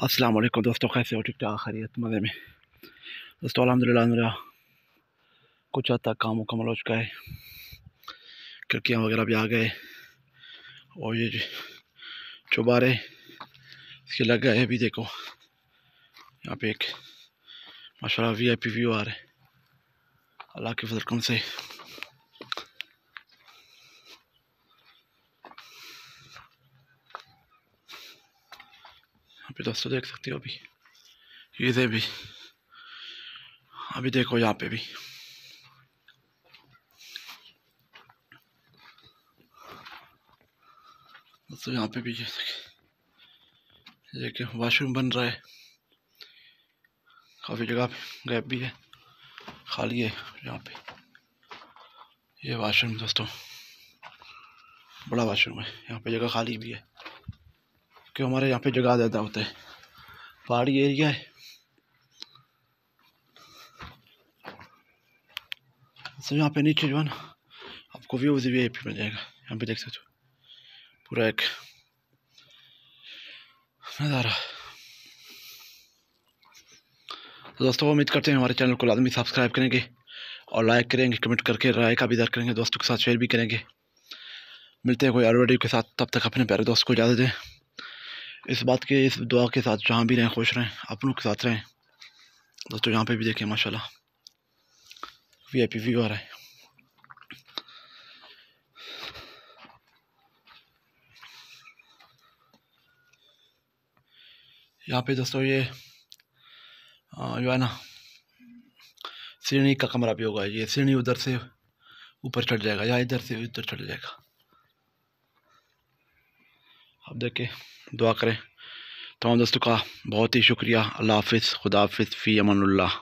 अस्सलाम वालेकुम दोस्तों, कैसे हो? ठीक ठाक, खैरियत, मज़े में। दोस्तों अल्हम्दुलिल्लाह मेरा कुछ हद तक काम मुकम्मल हो चुका है। खिड़कियाँ वगैरह भी आ गए और ये चुबारे इसके लग गए। अभी देखो यहाँ पे एक माशाल्लाह VIP व्यू आ रहा है अल्लाह के फज़ल से। यहाँ पे दोस्तों देख सकते हो अभी ये भी, अभी देखो यहाँ पे भी दोस्तों, यहाँ पे भी ये वॉशरूम बन रहा है। काफ़ी जगह गैप भी है, खाली है। यहाँ पे ये वॉशरूम दोस्तों बड़ा वॉशरूम है, यहाँ पे जगह खाली भी है क्योंकि हमारे यहाँ पे जगह ज़्यादा होता है, पहाड़ी एरिया है। तो यहाँ पे नीचे जो है ना आपको व्यूज़ भी मिल जाएगा। यहाँ पे देख सकते हो पूरा एक नज़ारा। तो दोस्तों उम्मीद करते हैं हमारे चैनल को लाजमी सब्सक्राइब करेंगे और लाइक करेंगे, कमेंट करके राय का भी इज़हार करेंगे, दोस्तों के साथ शेयर भी करेंगे। मिलते हैं कोई और वीडियो के साथ, तब तक अपने प्यारे दोस्त को इजाज़त दें। इस दुआ के साथ जहाँ भी रहें खुश रहें, अपनों के साथ रहें। दोस्तों यहाँ पे भी देखें माशाल्लाह VIP व्यू आ रहा है। यहाँ पे दोस्तों ये जो है ना सीढ़ी का कमरा भी होगा। ये सीढ़ी उधर से ऊपर चढ़ जाएगा या इधर से उधर चढ़ जाएगा। अब देखें, दुआ करें। तमाम दोस्तों का बहुत ही शुक्रिया। अल्लाह हाफिज़, खुदा हाफिज़, फ़ी अमानुल्लाह।